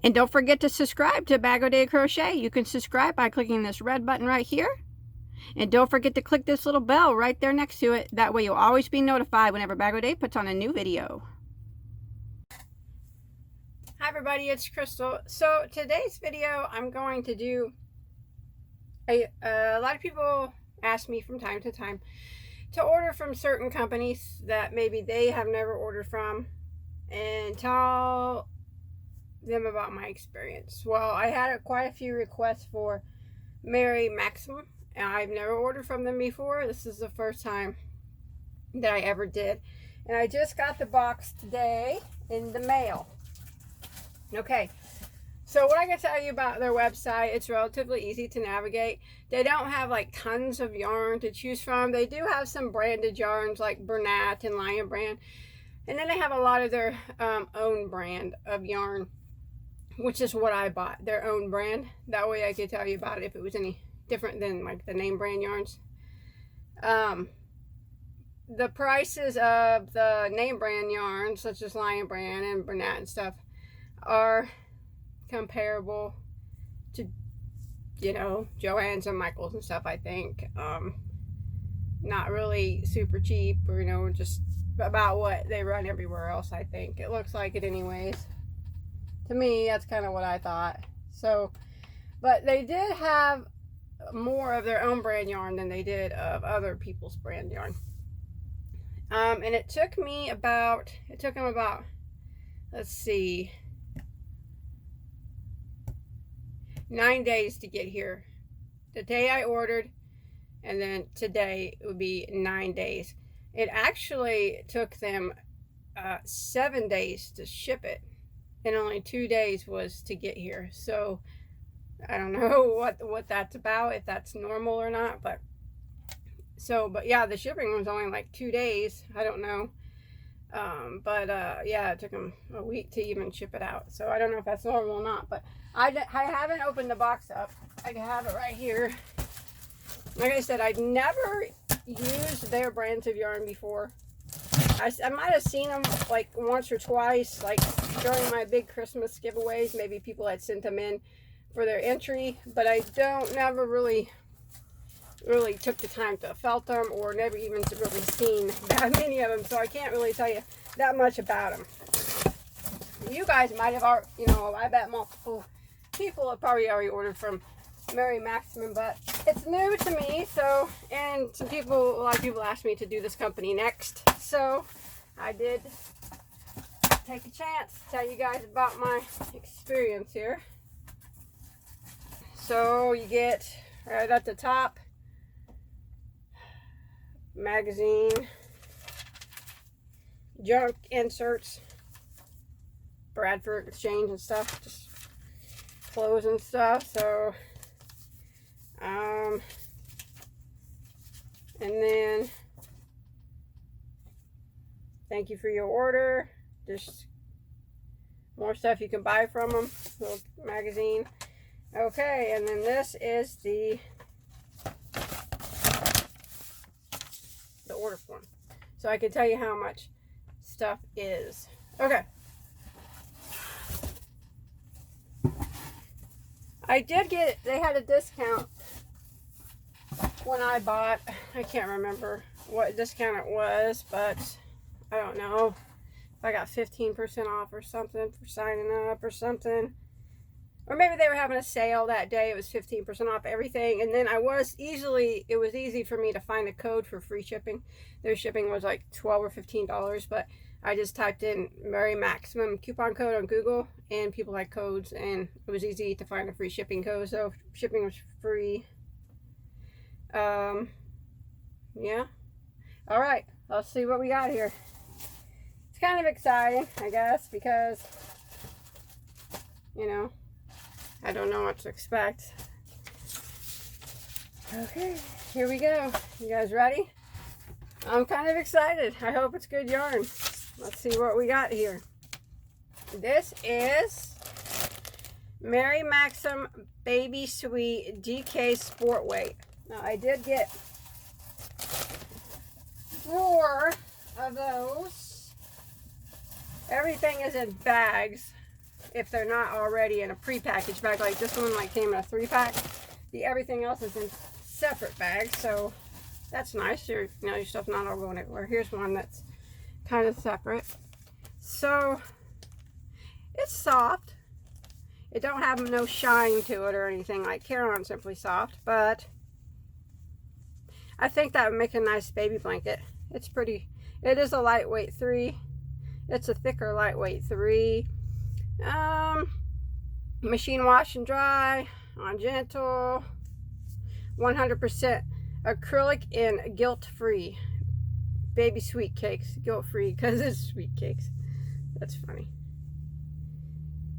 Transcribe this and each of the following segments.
And don't forget to subscribe to Bagoday Crochet. You can subscribe by clicking this red button right here. And don't forget to click this little bell right there next to it. That way you'll always be notified whenever Bagoday puts on a new video. Hi everybody, it's Crystal. So today's video I'm going to do a lot of people ask me from time to time to order from certain companies that maybe they have never ordered from and tell them about my experience. Well, I had quite a few requests for Maxim, and I've never ordered from them before. This is the first time that I ever did, and I just got the box today in the mail. Okay, so what I can tell you about their website, it's relatively easy to navigate. They don't have like tons of yarn to choose from. They do have some branded yarns like Bernat and Lion brand, and then they have a lot of their own brand of yarn, which is what I bought, their own brand. That way I could tell you about it if it was any different than like the name brand yarns. The prices of the name brand yarns, such as Lion brand and Bernat and stuff, are comparable to, you know, Joann's and Michael's and stuff, I think. Not really super cheap, or, you know, just about what they run everywhere else, I think. It looks like it anyways. To me, that's kind of what I thought. So, but they did have more of their own brand yarn than they did of other people's brand yarn. And it took them about, let's see, 9 days to get here. The day I ordered, and then today it would be 9 days. It actually took them 7 days to ship it, and only 2 days was to get here. So I don't know what that's about, if that's normal or not, but yeah, the shipping was only like 2 days. I don't know. Yeah, it took them a week to even ship it out. So I don't know if that's normal or not, but I haven't opened the box up. I have it right here. Like I said, I've never used their brands of yarn before. I might have seen them like once or twice, like during my big Christmas giveaways. Maybe people had sent them in for their entry, but I never really took the time to felt them, or never even really seen that many of them, so I can't really tell you that much about them. You guys might have already, you know, I bet multiple people have probably already ordered from Maxim, but it's new to me. So, and a lot of people asked me to do this company next, so I did take a chance to tell you guys about my experience here. So you get right at the top, magazine, junk inserts, Bradford exchange and stuff, just clothes and stuff. So and then thank you for your order, just more stuff you can buy from them, little magazine. Okay, and then this is the order form, so I can tell you how much stuff is. Okay, I did get, they had a discount when I bought. I can't remember what discount it was, but I don't know if I got 15% off or something for signing up or something. Or maybe they were having a sale that day. It was 15% off everything. And then it was easy for me to find a code for free shipping. Their shipping was like $12 or $15, but I just typed in Maximum coupon code on Google, and people like codes, and it was easy to find a free shipping code. So shipping was free. Yeah. All right, let's see what we got here. It's kind of exciting, I guess, because, you know, I don't know what to expect. Okay, here we go. You guys ready? I'm kind of excited. I hope it's good yarn. Let's see what we got here. This is Maxim Baby Sweet DK Sport Weight. Now, I did get 4 of those. Everything is in bags. if they're not already in a pre-packaged bag. Like this one like came in a 3-pack. Everything else is in separate bags, so that's nice. Your stuff's not all going everywhere. Here's one that's kind of separate. So it's soft. It don't have no shine to it or anything like Care-On Simply Soft, but I think that would make a nice baby blanket. It's pretty. It is a lightweight 3. It's a thicker lightweight 3. Machine wash and dry on gentle. 100% acrylic and guilt-free. Baby sweet cakes, guilt-free because it's sweet cakes. That's funny.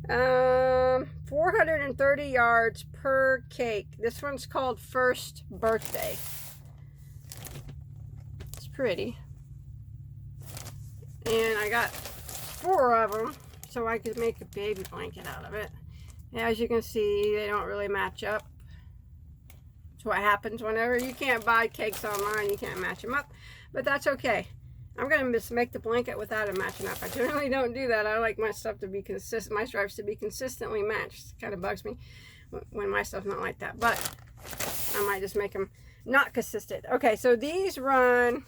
430 yards per cake. This one's called First Birthday. It's pretty. And I got 4 of them so I could make a baby blanket out of it. As you can see, they don't really match up. That's what happens whenever you can't buy cakes online. You can't match them up, but that's okay. I'm gonna just make the blanket without it matching up. I generally don't do that. I like my stuff to be consistent, my stripes to be consistently matched. It kind of bugs me when my stuff's not like that, but I might just make them not consistent. Okay, so these run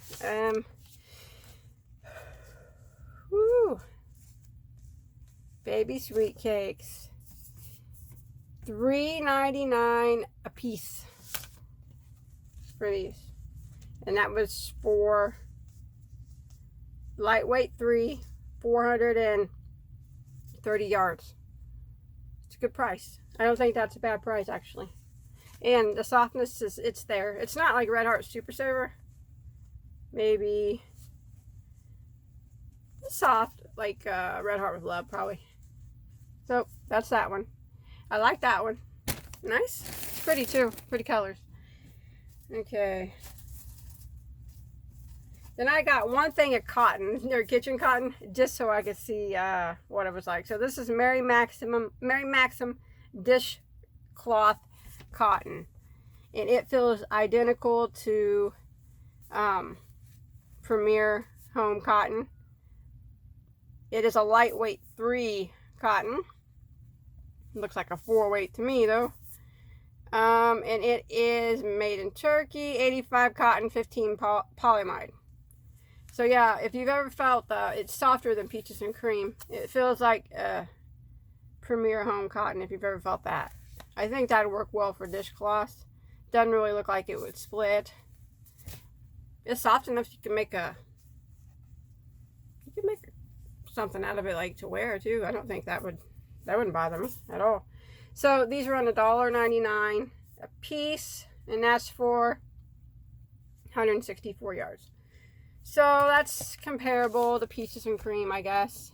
baby sweet cakes, $3.99 a piece for these, and that was for lightweight 3, 430 yards. It's a good price. I don't think that's a bad price actually, and the softness is, it's there. It's not like Red Heart Super Saver. Maybe soft like Red Heart with Love probably. So that's that one. I like that one. Nice. It's pretty too. Pretty colors. Okay. Then I got one thing of cotton, their kitchen cotton, just so I could see what it was like. So this is Mary Maxim dishcloth cotton, and it feels identical to Premier Home cotton. It is a lightweight 3 cotton. Looks like a 4-weight to me though. And it is made in Turkey, 85 cotton, 15 polyamide. So yeah, if you've ever felt it's softer than Peaches and Cream. It feels like Premier Home cotton if you've ever felt that. I think that would work well for dishcloths. Doesn't really look like it would split. It's soft enough you can make something out of it, like to wear too. I don't think that wouldn't bother me at all. So these run $1.99 a piece, and that's for 164 yards. So that's comparable to Peaches and Cream, I guess.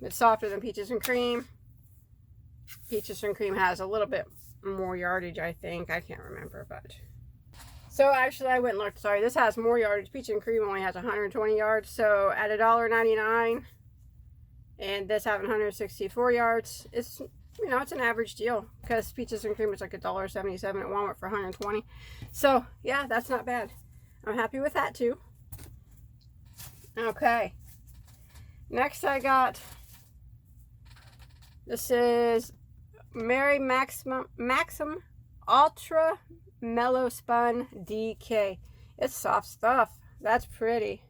It's softer than Peaches and Cream. Peaches and Cream has a little bit more yardage, I think. I can't remember, but... So actually, I went and looked. Sorry, this has more yardage. Peaches and Cream only has 120 yards. So at $1.99, and this having 164 yards, it's, you know, it's an average deal, because Peaches and Cream is like $1.77 at Walmart for 120. So yeah, that's not bad. I'm happy with that too. Okay. Next I got, this is Mary Maxim Ultra Mellow Spun DK. It's soft stuff. That's pretty.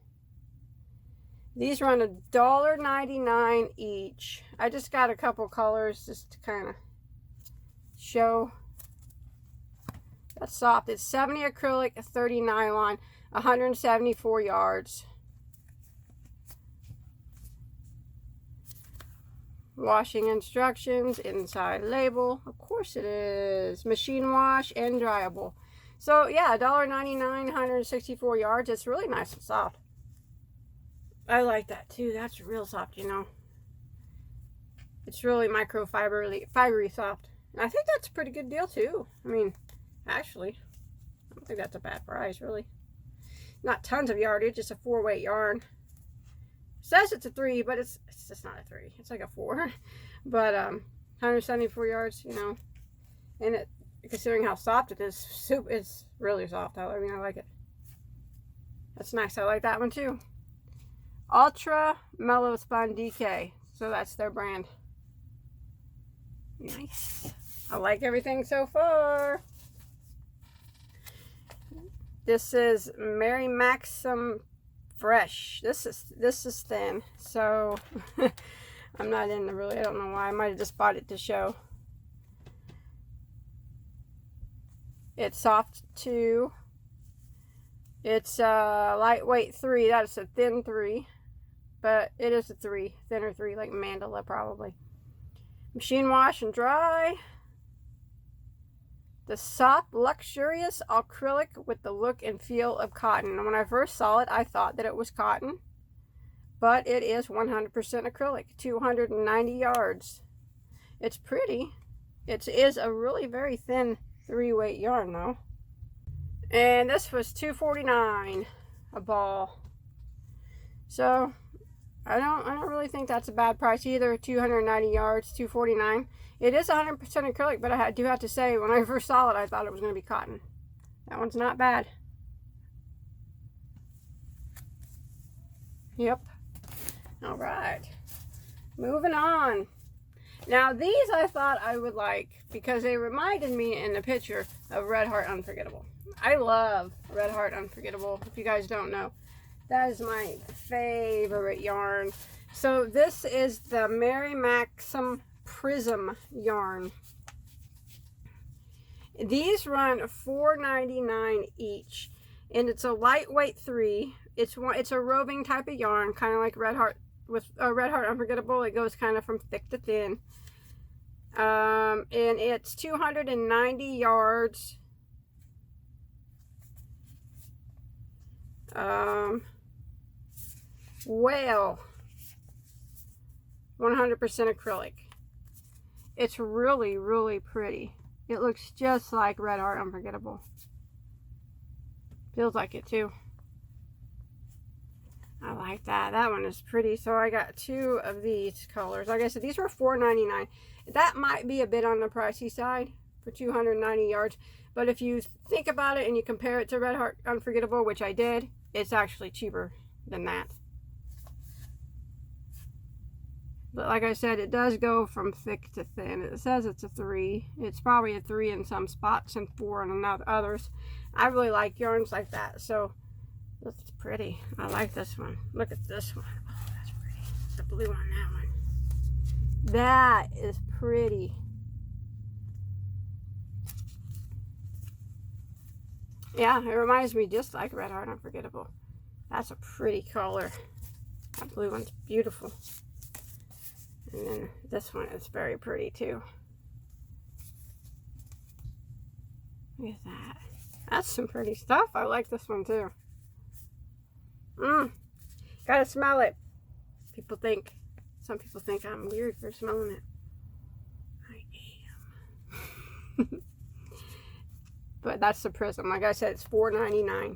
These run $1.99 each. I just got a couple colors just to kind of show. That's soft. It's 70 acrylic, 30 nylon, 174 yards. Washing instructions, inside label. Of course it is. Machine wash and dryable. So yeah, $1.99, 164 yards. It's really nice and soft. I like that too. That's real soft, you know. It's really fibery soft. And I think that's a pretty good deal too. I mean, actually, I don't think that's a bad price, really. Not tons of yardage. It's a 4-weight yarn. It says it's a 3, but it's just not a 3. It's like a 4. But 174 yards, you know. And it, considering how soft it is, it's really soft. I mean, I like it. That's nice. I like that one too. Ultra Mellow Spun DK. So that's their brand. Nice. I like everything so far. This is Mary Maxim Fresh. This is thin, so I'm not in the really. I don't know why. I might have just bought it to show. It's soft 2. It's lightweight 3. That's a thin 3, but it is a 3, thinner 3, like mandala probably. Machine wash and dry. The soft, luxurious acrylic with the look and feel of cotton. And when I first saw it, I thought that it was cotton, but it is 100% acrylic, 290 yards. It's pretty. It is a really very thin 3-weight yarn though. And this was $2.49 a ball. So I don't really think that's a bad price either. 290 yards, $2.49. It is 100% acrylic, but I do have to say, when I first saw it, I thought it was going to be cotton. That one's not bad. Yep. All right. Moving on. Now, these I thought I would like because they reminded me in the picture of Red Heart Unforgettable. I love Red Heart Unforgettable, if you guys don't know. That is my favorite yarn. So this is the Mary Maxim Prism yarn. These run $4.99 each, and it's a lightweight 3. It's a roving type of yarn, kind of like Red Heart. With Red Heart Unforgettable, it goes kind of from thick to thin. And it's 290 yards. Well, 100% acrylic. It's really, really pretty. It looks just like Red Heart Unforgettable. Feels like it too. I like that. That one is pretty. So I got 2 of these colors. Like I said, these were $4.99. That might be a bit on the pricey side for 290 yards. But if you think about it and you compare it to Red Heart Unforgettable, which I did, it's actually cheaper than that. But like I said, it does go from thick to thin. It says it's a 3. It's probably a 3 in some spots and 4 in others. I really like yarns like that. So it's pretty. I like this one. Look at this one. Oh, that's pretty. The blue on that one. That is pretty. Yeah, it reminds me just like Red Heart Unforgettable. That's a pretty color. That blue one's beautiful. And then this one is very pretty too. Look at that. That's some pretty stuff. I like this one too. Gotta smell it. Some people think I'm weird for smelling it. I am. But that's the Prism. Like I said, it's $4.99.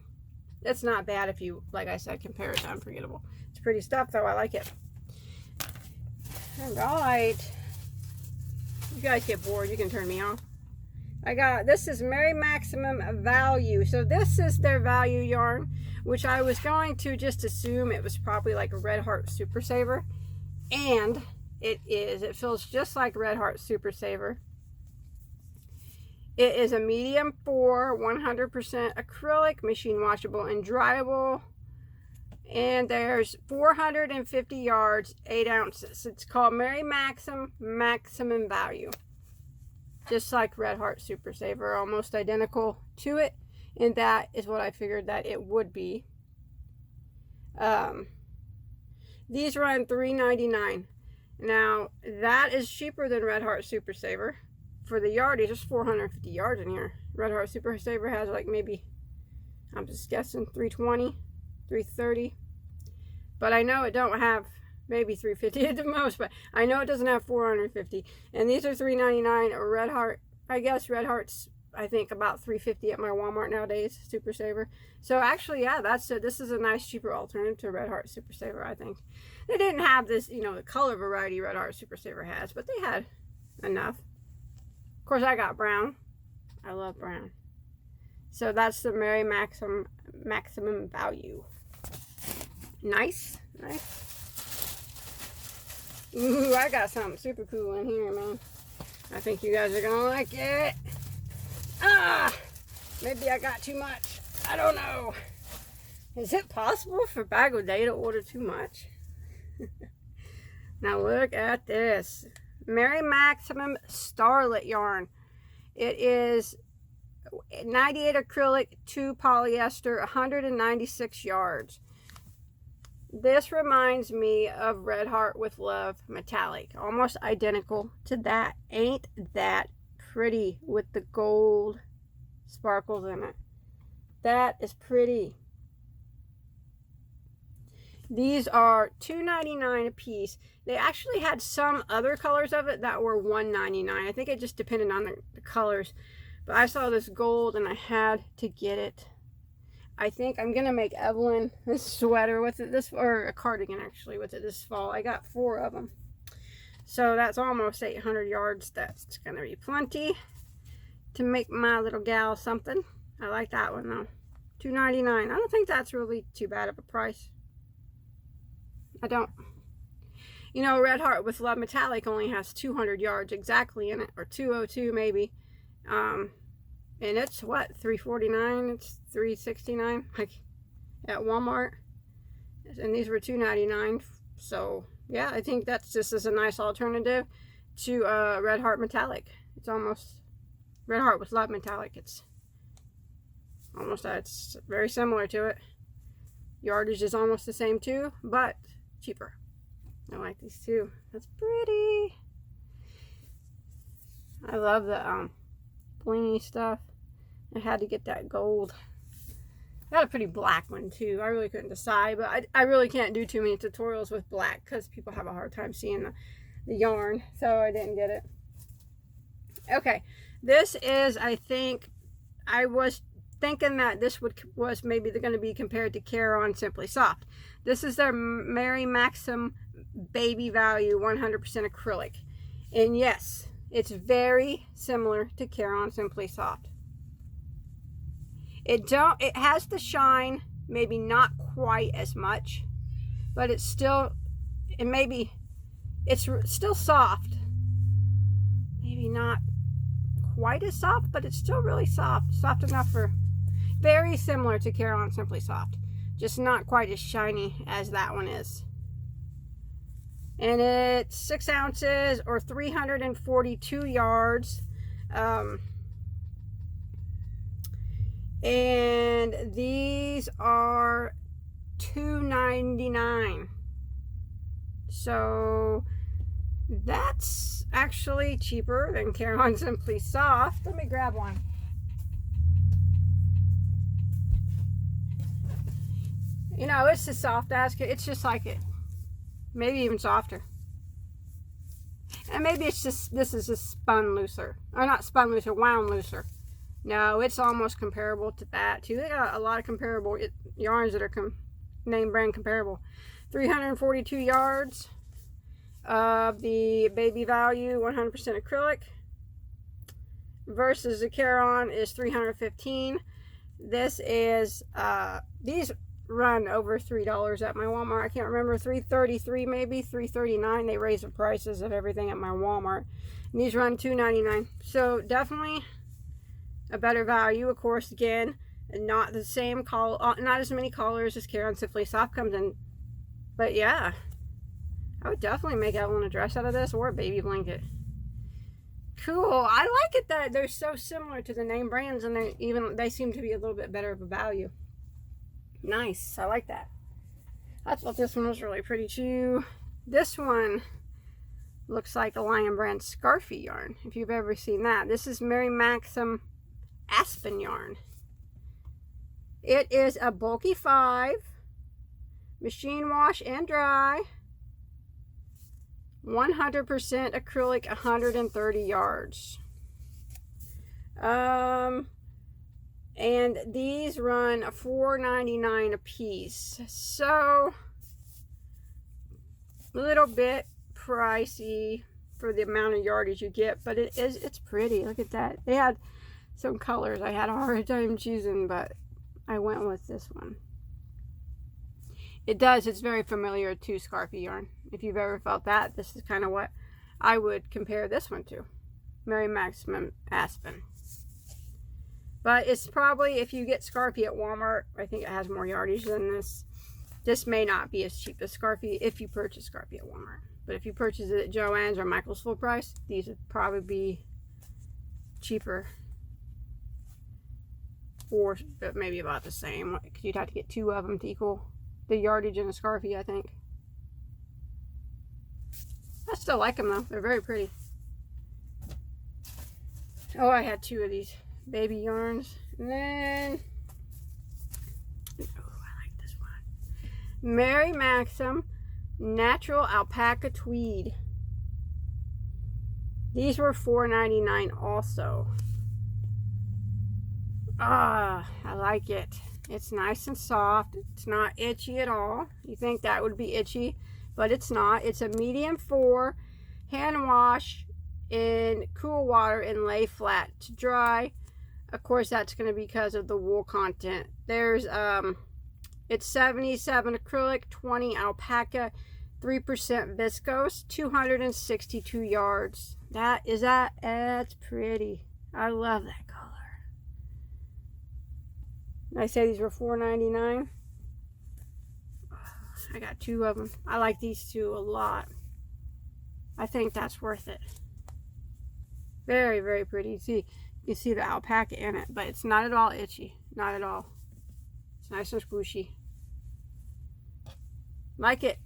It's not bad if you, like I said, compare it to Unforgettable. It's pretty stuff though. I like it. Alright. You guys get bored, you can turn me off. This is Mary Maximum Value. So this is their value yarn, which I was going to just assume it was probably like a Red Heart Super Saver. And it is. It feels just like Red Heart Super Saver. It is a medium 4, 100% acrylic, machine washable and dryable. And there's 450 yards, 8 ounces. It's called Mary Maxim Maximum Value. Just like Red Heart Super Saver, almost identical to it. And that is what I figured that it would be. These run $3.99. Now, that is cheaper than Red Heart Super Saver. For the yardage, there's 450 yards in here. Red Heart Super Saver has like maybe, I'm just guessing, 320. 330, but I know it don't have, maybe 350 at the most, but I know it doesn't have 450. And these are $3.99. Red Heart, I guess Red Heart's, I think, about $3.50 at my Walmart nowadays. Super Saver. So actually, yeah, this is a nice cheaper alternative to Red Heart Super Saver. I think they didn't have this, the color variety Red Heart Super Saver has, but they had enough. Of course, I got brown. I love brown. So that's the Mary Maximum Value. Nice. Ooh, I got something super cool in here, man. I think you guys are gonna like it. Ah, maybe I got too much. I don't know. Is it possible for Bagoday to order too much? Now look at this. Maximum starlet yarn. It is 98 acrylic, 2 polyester, 196 yards. This reminds me of Red Heart with Love metallic. Almost identical to that. Ain't that pretty with the gold sparkles in it? That is pretty. These are $2.99 a piece. They actually had some other colors of it that were $1.99. I think it just depended on the colors. But I saw this gold and I had to get it. I think I'm gonna make Evelyn this sweater with it, or a cardigan actually with it this fall. I got 4 of them, so that's almost 800 yards. That's gonna be plenty to make my little gal something. I like that one though. $2.99. I don't think that's really too bad of a price. I don't. You know, Red Heart with Love metallic only has 200 yards exactly in it, or 202 maybe. And it's what, $3.49? It's $3.69 like at Walmart. And these were $2.99. So yeah, I think that's just as a nice alternative to Red Heart metallic. It's almost Red Heart with Love metallic. It's almost it's very similar to it. Yardage is almost the same too, but cheaper. I like these too. That's pretty. I love the blingy stuff. I had to get that gold. I got a pretty black one too. I really couldn't decide, but I really can't do too many tutorials with black because people have a hard time seeing the yarn, so I didn't get it. Okay, this is, I think, I was thinking that this was maybe going to be compared to Care-On Simply Soft. This is their Maxim Baby Value 100% acrylic, and yes, it's very similar to Care-On Simply Soft. It has the shine, maybe not quite as much, but it's still, it's still soft. Maybe not quite as soft, but it's still really soft. Soft enough for, very similar to Care-On Simply Soft. Just not quite as shiny as that one is. And it's 6 ounces or 342 yards. And these are $2.99. So that's actually cheaper than Care-On Simply Soft. Let me grab one. You know, it's as soft as it's just like it. Maybe even softer. And maybe it's just, this is just spun looser. Or not spun looser, wound looser. No, it's almost comparable to that too. They got a lot of comparable yarns that are name brand comparable. 342 yards of the Baby Value 100% acrylic versus the Care-On is 315. This is these run over $3 at my Walmart. I can't remember, $3.33 maybe, $3.39. They raise the prices of everything at my Walmart. And these run $2.99. So definitely a better value. Of course, again, not the same not as many colors as Care-On Simply Soft comes in. But yeah, I would definitely make Evelyn a dress out of this, or a baby blanket. Cool. I like it that they're so similar to the name brands, and they seem to be a little bit better of a value. Nice. I like that. I thought this one was really pretty too. This one looks like a Lion Brand Scarfy yarn, if you've ever seen that. This is Maxim Aspen yarn. It is a bulky 5, machine wash and dry, 100% acrylic, 130 yards. And these run $4.99 a piece, so a little bit pricey for the amount of yardage you get, but it's pretty. Look at that. They had some colors I had a hard time choosing, but I went with this one. It's very familiar to Scarfy yarn. If you've ever felt that, this is kind of what I would compare this one to. Mary Maxim Aspen. But it's probably, if you get Scarfy at Walmart, I think it has more yardage than this. This may not be as cheap as Scarfy if you purchase Scarfy at Walmart. But if you purchase it at Joann's or Michael's full price, these would probably be cheaper. Or maybe about the same. Because you'd have to get 2 of them to equal the yardage in a Scarfy, I think. I still like them though. They're very pretty. Oh, I had 2 of these baby yarns. And then, oh, I like this one. Mary Maxim Natural Alpaca Tweed. These were $4.99 also. Ah, I like it. It's nice and soft. It's not itchy at all. You think that would be itchy, but it's not. It's a medium 4, hand wash in cool water and lay flat to dry. Of course, that's going to be because of the wool content. There's it's 77 acrylic, 20 alpaca, 3% viscose, 262 yards. That's pretty. I love that color. Did I say these were $4.99? I got 2 of them. I like these 2 a lot. I think that's worth it. Very, very pretty. You see the alpaca in it, but it's not at all itchy. Not at all. It's nice and squishy. Like it.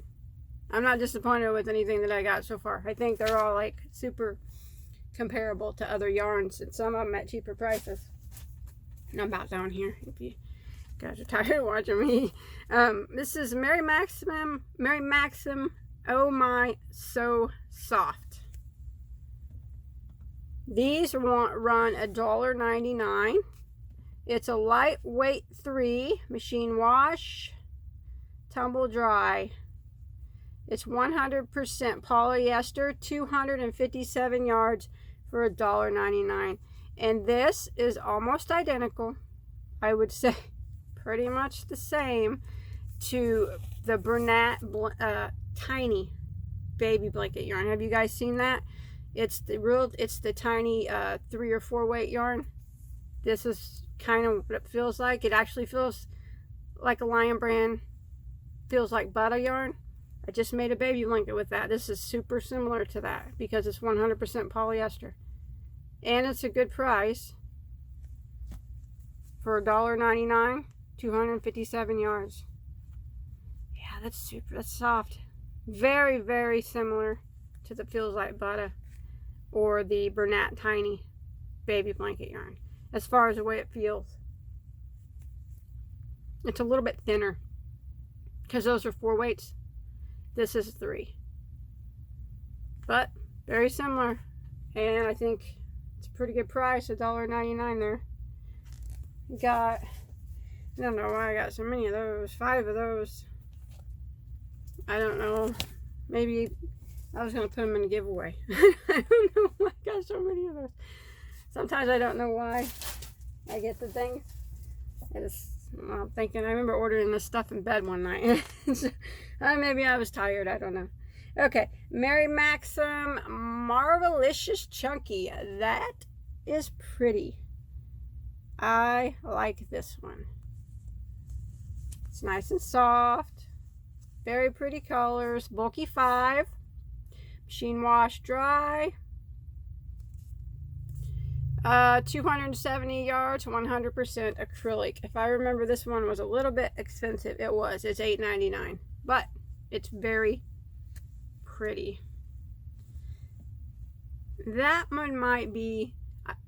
I'm not disappointed with anything that I got so far. I think they're all like super comparable to other yarns, and some of them at cheaper prices. And I'm about down here if you guys are tired of watching me. This is Mary Maxim. Oh My So Soft. These run $1.99. It's a lightweight 3, machine wash, tumble dry. It's 100% polyester, 257 yards for $1.99. And this is almost identical, I would say pretty much the same, to the Bernat tiny baby blanket yarn. Have you guys seen that? It's the tiny 3 or 4 weight yarn. This is kind of what it feels like. It actually feels like a Lion brand, feels like butter yarn. I just made a baby blanket with that. This is super similar to that because it's 100% polyester. And it's a good price for $1.99, 257 yards. Yeah, that's soft. Very, very similar to the Feels Like Butter or the Bernat Tiny baby blanket yarn as far as the way it feels. It's a little bit thinner because those are 4 weights. This is 3. But very similar. And I think it's a pretty good price, $1.99 there. I don't know why I got so many of those. 5 of those. I don't know. Maybe I was going to put them in a giveaway. I don't know why I got so many of those. Sometimes I don't know why I get the things. I'm thinking, I remember ordering this stuff in bed one night. Maybe I was tired. I don't know. Okay. Mary Maxim Marvelicious Chunky. That is pretty. I like this one. It's nice and soft. Very pretty colors. Bulky 5. Machine wash dry. 270 yards, 100% acrylic. If I remember, this one was a little bit expensive. It was. It's $8.99. But it's very pretty. That one might be,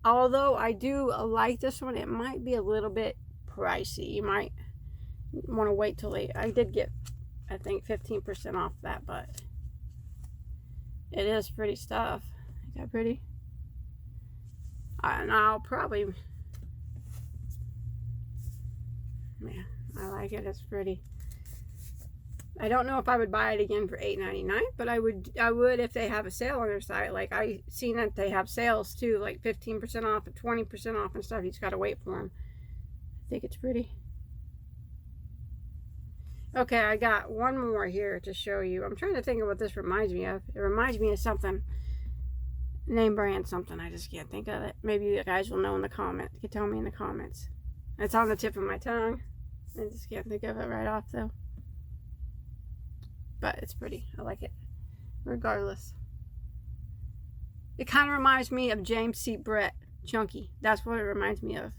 although I do like this one, it might be a little bit pricey. You might want to wait till I did get, I think, 15% off that, but it is pretty stuff. Ain't that pretty? And I'll probably, yeah, I like it. It's pretty. I don't know if I would buy it again for $8.99, but I would if they have a sale on their site. Like, I seen that they have sales too, like 15% off and 20% off and stuff. You just gotta wait for them. I think it's pretty. Okay, I got one more here to show you. I'm trying to think of what this reminds me of. It reminds me of something. name brand something. I just can't think of it. Maybe you guys will know in the comments. You can tell me in the comments. It's on the tip of my tongue. I just can't think of it right off though. But it's pretty. I like it. Regardless. It kind of reminds me of James C. Brett Chunky. That's what it reminds me of.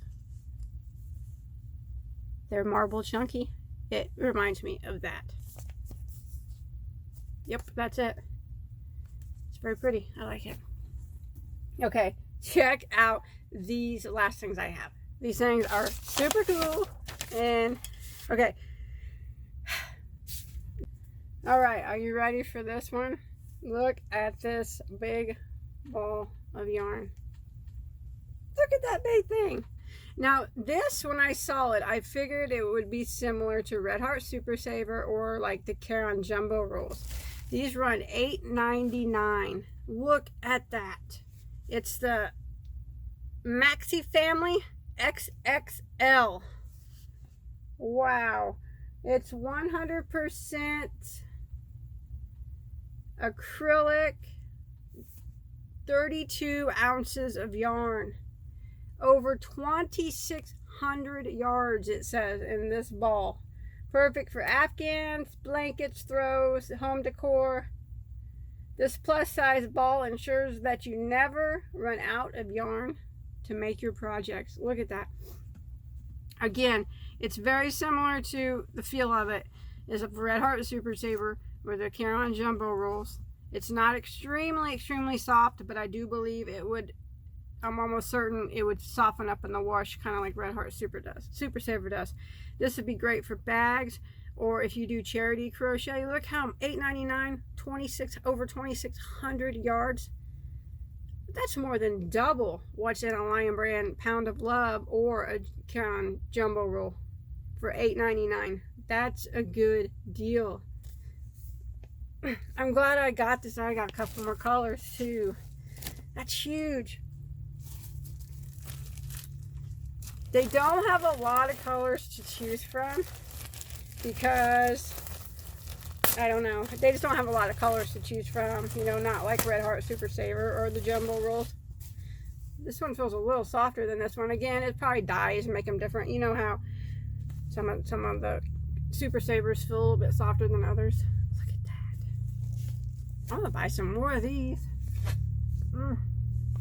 Their marble chunky. It reminds me of that. Yep, that's it. It's very pretty. I like it. Okay, check out these last things I have. These things are super cool. And, okay. Alright, are you ready for this one? Look at this big ball of yarn. Look at that big thing. Now this, when I saw it, I figured it would be similar to Red Heart Super Saver or like the Caron Jumbo Rolls. These run $8.99. Look at that. It's the Maxi Family XXL. Wow. It's 100% acrylic, 32 ounces of yarn, over 2,600 yards, it says in this ball. Perfect for afghans, blankets, throws, home decor. This plus size ball ensures that you never run out of yarn to make your projects. Look at that. Again, it's very similar to the feel of it is a Red Heart Super Saver or the Caron Jumbo Rolls. It's not extremely soft, but I do believe it would, I'm almost certain it would soften up in the wash, kind of like Red Heart Super Saver does. This would be great for bags, or if you do charity crochet. Look how $8.99, over 2,600 yards. That's more than double what's in a Lion Brand Pound of Love or a Caron Jumbo Roll for $8.99. That's a good deal. I'm glad I got this. I got a couple more colors too. That's huge. They don't have a lot of colors to choose from because, I don't know, they just don't have a lot of colors to choose from, you know, not like Red Heart Super Saver or the Jumbo Rolls. This one feels a little softer than this one. Again, it probably dyes and make them different. You know how some of the Super Savers feel a little bit softer than others. Look at that. I'm gonna buy some more of these.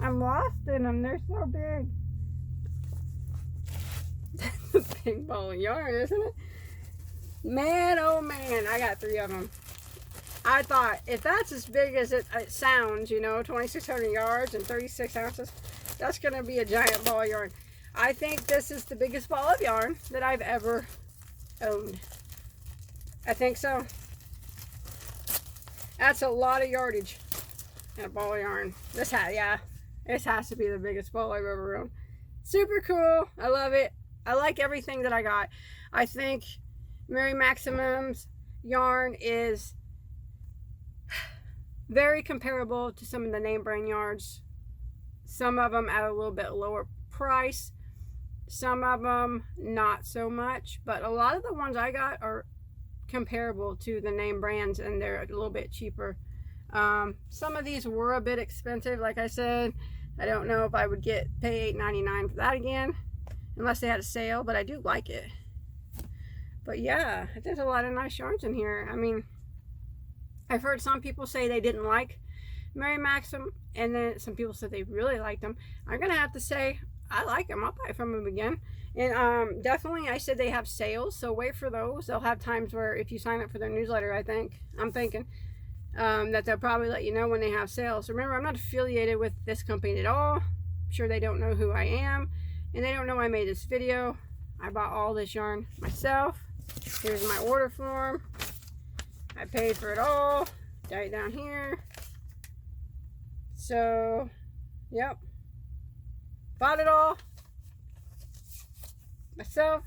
I'm lost in them. They're so big. That's a big ball of yarn, isn't it? Man, oh man, I got 3 of them. I thought, if that's as big as it sounds, you know, 2,600 yards and 36 ounces, that's going to be a giant ball of yarn. I think this is the biggest ball of yarn that I've ever owned. I think so. That's a lot of yardage in a ball of yarn. This has to be the biggest ball I've ever owned. Super cool. I love it. I like everything that I got. I think Mary Maximum's yarn is very comparable to some of the name brand yarns. Some of them at a little bit lower price. Some of them not so much. But a lot of the ones I got are comparable to the name brands, and they're a little bit cheaper. Some of these were a bit expensive, like I said. I don't know if I would pay $8.99 for that again, unless they had a sale, but I do like it. But yeah, there's a lot of nice yarns in here. I mean, I've heard some people say they didn't like Mary Maxim, and then some people said they really liked them. I'm gonna have to say I like them. I'll buy from them again. And definitely, I said they have sales, so wait for those. They'll have times where if you sign up for their newsletter, I'm thinking that they'll probably let you know when they have sales. Remember, I'm not affiliated with this company at all. I'm sure they don't know who I am, and they don't know I made this video. I bought all this yarn myself. Here's my order form. I paid for it all. Right down here. So, yep. Bought it all myself.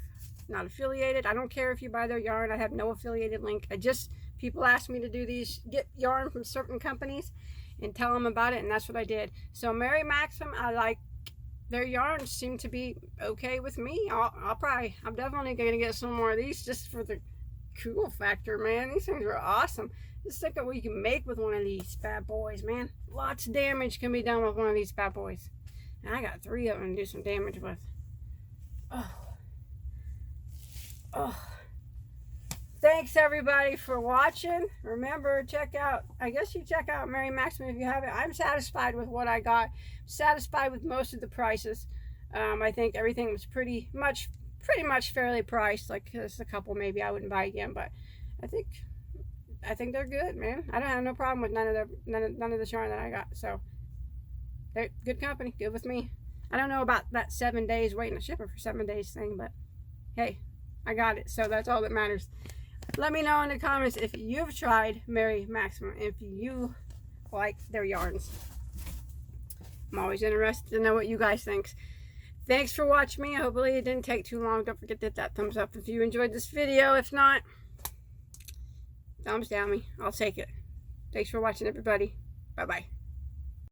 Not affiliated. I don't care if you buy their yarn. I have no affiliated link. People ask me to do these, get yarn from certain companies and tell them about it, and that's what I did. So Mary Maxim, I like their yarns, seem to be okay with me. I'm definitely gonna get some more of these just for the cool factor, man. These things are awesome. Just think of what you can make with one of these bad boys, man. Lots of damage can be done with one of these bad boys. And I got 3 of them to do some damage with. Oh. Oh. Thanks everybody for watching. Remember, check out Maxim if you haven't. I'm satisfied with what I got. Satisfied with most of the prices. I think everything was pretty much fairly priced. Like there's a couple maybe I wouldn't buy again, but I think they're good, man. I don't have no problem with none of the yarn that I got. So they're good company, good with me. I don't know about that 7 days waiting to ship it for 7 days thing, but hey, I got it. So that's all that matters. Let me know in the comments if you've tried Maxim, if you like their yarns. I'm always interested to know what you guys think. Thanks for watching me. Hopefully it didn't take too long. Don't forget to hit that thumbs up if you enjoyed this video. If not, thumbs down me. I'll take it. Thanks for watching, everybody. Bye-bye.